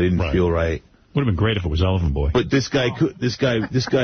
didn't feel right. Would have been great if it was Elephant Boy. But this guy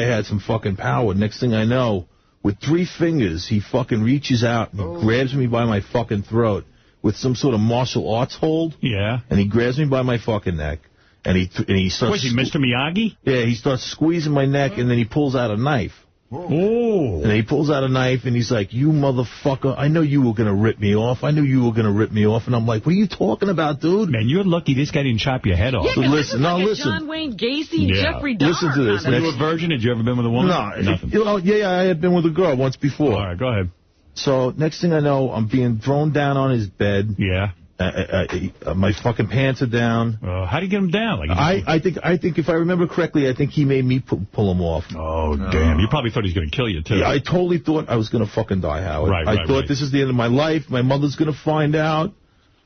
had some fucking power. Next thing I know, with 3 fingers, he fucking reaches out and he grabs me by my fucking throat with some sort of martial arts hold. Yeah. And he grabs me by my fucking neck. And he starts... Was he Mr. Miyagi? Yeah, he starts squeezing my neck, and then he pulls out a knife. Oh. And he pulls out a knife, and he's like, you motherfucker, I know you were going to rip me off. I knew you were going to rip me off. And I'm like, what are you talking about, dude? Man, you're lucky this guy didn't chop your head off. Yeah, listen, listen. John Wayne Gacy, Jeffrey Dahmer. Listen to this. Were you a virgin? Had you ever been with a woman? No. Nothing. Yeah, I had been with a girl once before. All right, go ahead. So, next thing I know, I'm being thrown down on his bed. Yeah. My fucking pants are down. How do you get him down? Like I think if I remember correctly, I think he made me pull him off. Oh, damn. You probably thought he was going to kill you, too. Yeah, I totally thought I was going to fucking die, Howard. I thought this is the end of my life. My mother's going to find out.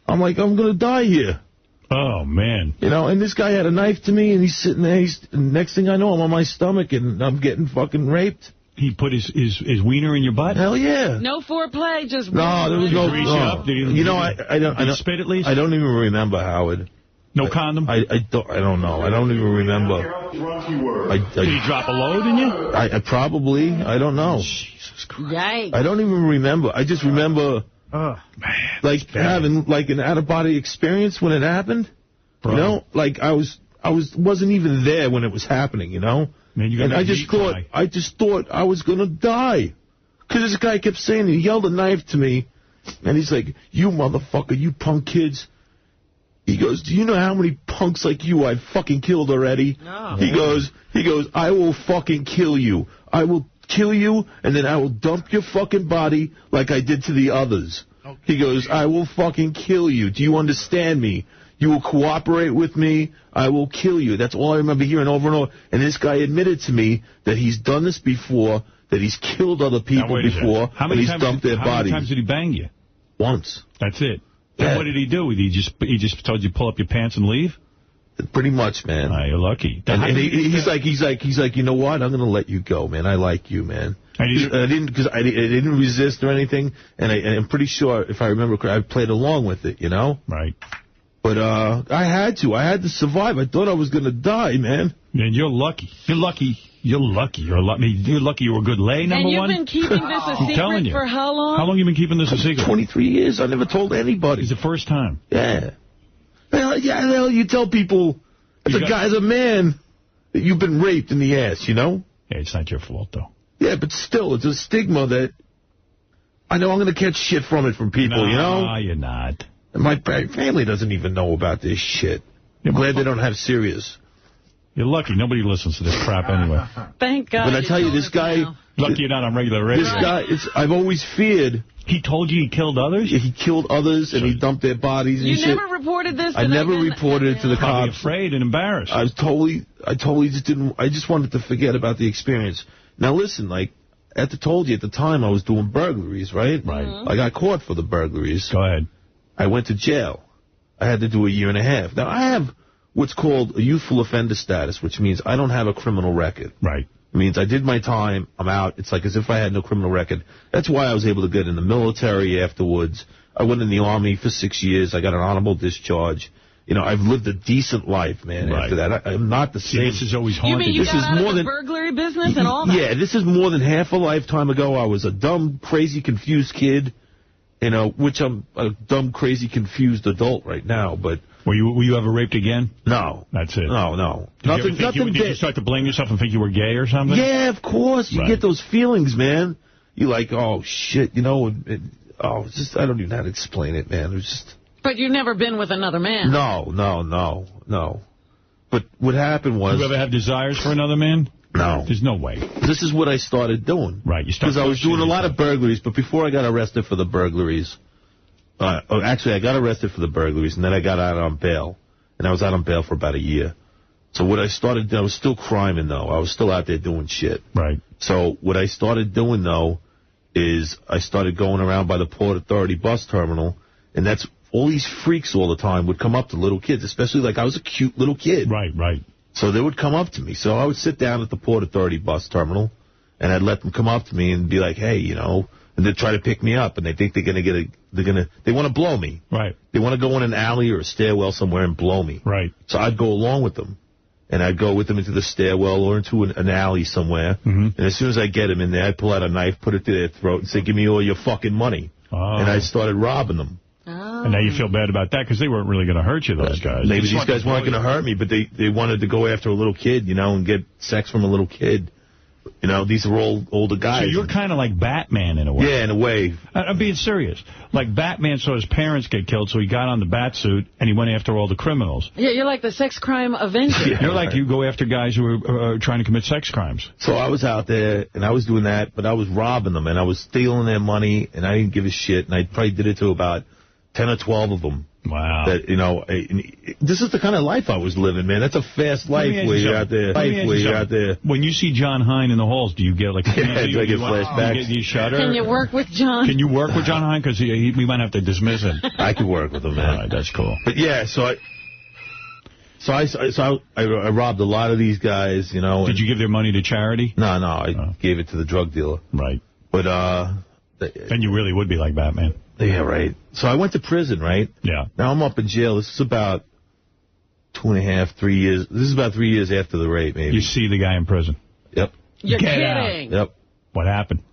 I'm like, I'm going to die here. Oh, man. You know, and this guy had a knife to me, and he's sitting there. Next thing I know, I'm on my stomach, and I'm getting fucking raped. He put his wiener in your butt? Hell yeah. No foreplay, just... No, there was no... Grease you up? You know, I don't spit at least? I don't even remember, Howard. No condom? I don't know. I don't even remember. Did he drop a load in you? I probably. I don't know. Jesus Christ. Yikes. I don't even remember. I just remember... man, like having like an out-of-body experience when it happened. Bro. You know, like I wasn't even there when it was happening, you know? Man, and I just thought I was going to die. Because this guy kept saying, he yelled a knife to me, and he's like, you motherfucker, you punk kids. He goes, do you know how many punks like you I've fucking killed already? No. He goes, I will fucking kill you. I will kill you, and then I will dump your fucking body like I did to the others. Okay. He goes, I will fucking kill you. Do you understand me? You will cooperate with me, I will kill you. That's all I remember hearing over and over. And this guy admitted to me that he's done this before, that he's killed other people before, and he's dumped their bodies. How many times did he bang you? Once. That's it. Yeah. And what did he do? He just told you to pull up your pants and leave? Pretty much, man. You're lucky. And he's like, you know what? I'm going to let you go, man. I like you, man. I didn't resist or anything, and I'm pretty sure, if I remember correctly, I played along with it, you know? Right. But I had to survive. I thought I was going to die, man. Man, you're lucky. You're lucky. You're lucky. You're lucky you were a good lay, number one. And you've been keeping this a secret for how long? How long have you been keeping this a secret? 23 years. I never told anybody. It's the first time. Yeah. Hell, you tell people as a man that you've been raped in the ass, you know? Yeah, it's not your fault, though. Yeah, but still, it's a stigma that I know I'm going to catch shit from it from people, you know? No, you're not. And my family doesn't even know about this shit. I'm glad they don't have Sirius. You're lucky. Nobody listens to this crap anyway. Thank God. But I tell you, this guy... Lucky you're not on regular radio. This guy, I've always feared... He told you he killed others? Yeah, he killed others, and he dumped their bodies and you shit. You never reported this? I never reported it to the cops. Probably afraid and embarrassed. I totally just didn't... I just wanted to forget about the experience. Now, listen, like... I told you at the time I was doing burglaries, right? Right. I got caught for the burglaries. Go ahead. I went to jail. I had to do 1.5 years. Now, I have what's called a youthful offender status, which means I don't have a criminal record. Right. It means I did my time, I'm out. It's like as if I had no criminal record. That's why I was able to get in the military afterwards. I went in the Army for 6 years. I got an honorable discharge. You know, I've lived a decent life, man, after that. I'm not the same. This is always haunted. You mean you got out of the burglary business and all that? Yeah, this is more than half a lifetime ago. I was a dumb, crazy, confused kid, you know, which I'm a dumb, crazy, confused adult right now, but... Were you ever raped again? No. That's it? No. Did you start to blame yourself and think you were gay or something? Yeah, of course. You get those feelings, man. You're like, oh, shit, you know, it's just, I don't even know how to explain it, man. It was just... But you've never been with another man? No. But what happened was... You ever have desires for another man? No. There's no way. This is what I started doing. Right. Because I was doing a lot of burglaries, but before I got arrested for the burglaries... actually, I got arrested for the burglaries, and then I got out on bail. And I was out on bail for about 1 year. So what I started doing... I was still criming, though. I was still out there doing shit. Right. So what I started doing, though, is I started going around by the Port Authority bus terminal, and that's... All these freaks all the time would come up to little kids, especially like I was a cute little kid. Right. So they would come up to me. So I would sit down at the Port Authority bus terminal, and I'd let them come up to me and be like, hey, you know, and they'd try to pick me up, and they think they're going to they want to blow me. Right. They want to go in an alley or a stairwell somewhere and blow me. Right. So I'd go along with them. And I'd go with them into the stairwell or into an alley somewhere. And as soon as I get them in there, I'd pull out a knife, put it to their throat, and say, give me all your fucking money. And I started robbing them. And now you feel bad about that because they weren't really going to hurt you, those guys. Maybe these guys weren't going to hurt me, but they wanted to go after a little kid, and get sex from a little kid. These are all older guys. So you're kind of like Batman in a way. Yeah, in a way. I'm being serious. Like Batman saw his parents get killed, so he got on the bat suit and he went after all the criminals. Yeah, you're like the sex crime avenger. You're like you go after guys who are trying to commit sex crimes. So I was out there, and I was doing that, but I was robbing them, and I was stealing their money, and I didn't give a shit, and I probably did it to about 10 or 12 of them. Wow. That, this is the kind of life I was living, man. That's a fast life where you're out there. When you see John Hine in the halls, do you get like... Yeah, do I get flashbacks? Do you shudder? Can you work with John? Can you work with John Hine? Because we might have to dismiss him. I could work with him, man. All right, that's cool. But yeah, so I robbed a lot of these guys, Did you give their money to charity? No, I gave it to the drug dealer. Right. But then you really would be like Batman. Yeah, right. So I went to prison, right? Yeah. Now I'm up in jail. This is about 2.5, 3 years. This is about 3 years after the rape, maybe. You see the guy in prison? Yep. You're kidding. Yep. What happened?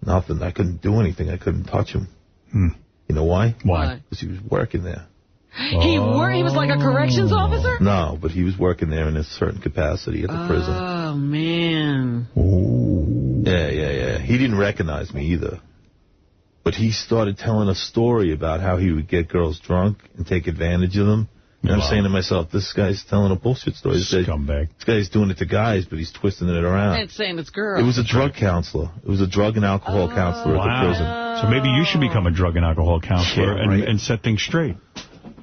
Nothing. I couldn't do anything. I couldn't touch him. You know why? Why? Because he was working there. He was like a corrections officer? No, but he was working there in a certain capacity at the prison. Oh, man. Ooh. Yeah. He didn't recognize me either. But he started telling a story about how he would get girls drunk and take advantage of them. And I'm saying to myself, this guy's telling a bullshit story. Scumbag. This guy's doing it to guys, but he's twisting it around. And saying it's girls. It was a drug counselor. It was a drug and alcohol counselor at the prison. So maybe you should become a drug and alcohol counselor and set things straight.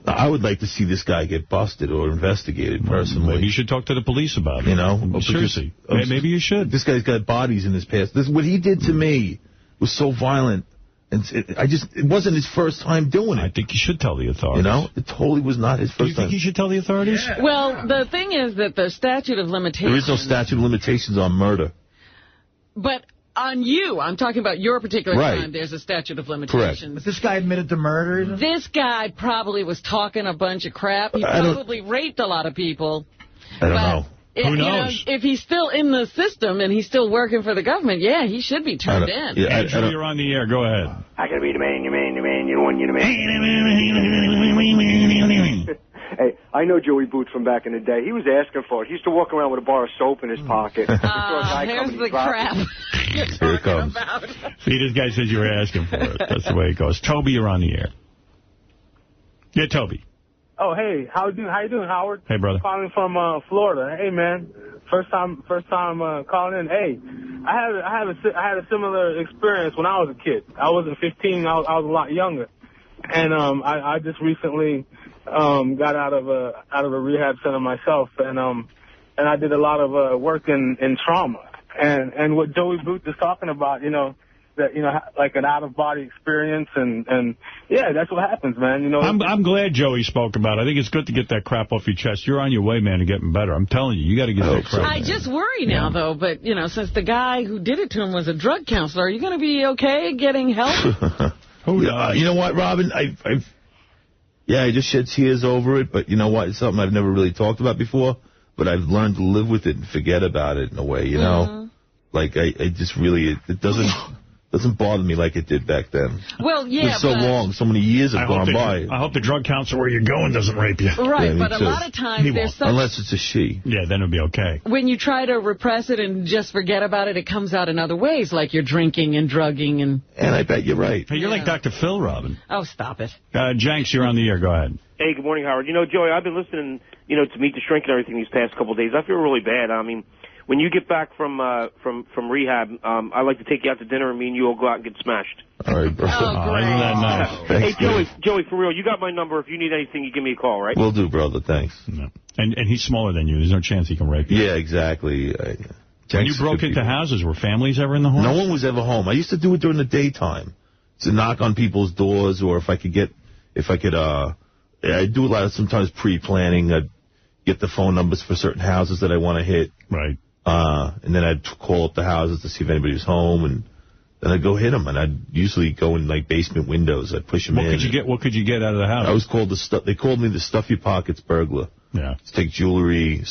I would like to see this guy get busted or investigated personally. Maybe you should talk to the police about it. Seriously. Maybe you should. This guy's got bodies in his past. What he did to me was so violent. And it wasn't his first time doing it. I think you should tell the authorities. It totally was not his first time. Do you think you should tell the authorities? Yeah. Well, the thing is that the statute of limitations... There is no statute of limitations on murder. But on you, I'm talking about your particular crime, there's a statute of limitations. Correct. But this guy admitted to murder? This guy probably was talking a bunch of crap. He probably raped a lot of people. I don't know. Who knows? If he's still in the system and he's still working for the government, yeah, he should be turned in. Yeah, Andrew, you're on the air. Go ahead. I gotta be the man, you the one, you the man. Hey, I know Joey Boots from back in the day. He was asking for it. He used to walk around with a bar of soap in his pocket. There's the crap you're talking about. See, this guy says you were asking for it. That's the way it goes. Toby, you're on the air. Yeah, Toby. Oh, hey, how you doing, Howard? Hey, brother. Calling from Florida. Hey, man, first time calling in. Hey, I had a similar experience when I was a kid. I wasn't 15. I was a lot younger, and I just recently got out of a rehab center myself, and I did a lot of work in trauma, and what Joey Booth is talking about, that, like an out-of-body experience, and yeah, that's what happens, man. I'm glad Joey spoke about it. I think it's good to get that crap off your chest. You're on your way, man, to getting better. I'm telling you, you got to get that crap. I just worry now, though, but, since the guy who did it to him was a drug counselor, are you going to be okay getting help? You know what, Robin? I just shed tears over it, but you know what? It's something I've never really talked about before, but I've learned to live with it and forget about it in a way, Like, I just really, it doesn't bother me like it did back then. Well, yeah, it's so long, so many years have gone by. I hope the drug counselor where you're going doesn't rape you. Right, but a lot of times there's something... Unless it's a she. Yeah, then it'll be okay. When you try to repress it and just forget about it, it comes out in other ways, like you're drinking and drugging and... And I bet you're right. Hey, you're like Dr. Phil, Robin. Oh, stop it. Jenks, you're on the air. Go ahead. Hey, good morning, Howard. Joey, I've been listening, to Meet the Shrink and everything these past couple of days. I feel really bad. I mean... When you get back from rehab, I'd like to take you out to dinner, and me and you will go out and get smashed. All right, bro. Oh, great. Isn't that nice? Thanks, hey, Joey, for real, you got my number. If you need anything, you give me a call, right? Will do, brother. Thanks. No. And he's smaller than you. There's no chance he can rape you. Yeah, exactly. When you broke into houses, were families ever in the home? No one was ever home. I used to do it during the daytime, to knock on people's doors, or I do a lot of sometimes pre-planning. I'd get the phone numbers for certain houses that I want to hit. Right. And then I'd call up the houses to see if anybody was home, and then I'd go hit them, and I'd usually go in, like, basement windows. I'd push them in. What could you get out of the house? I was called they called me the Stuff Your Pockets burglar. Yeah. Take jewelry,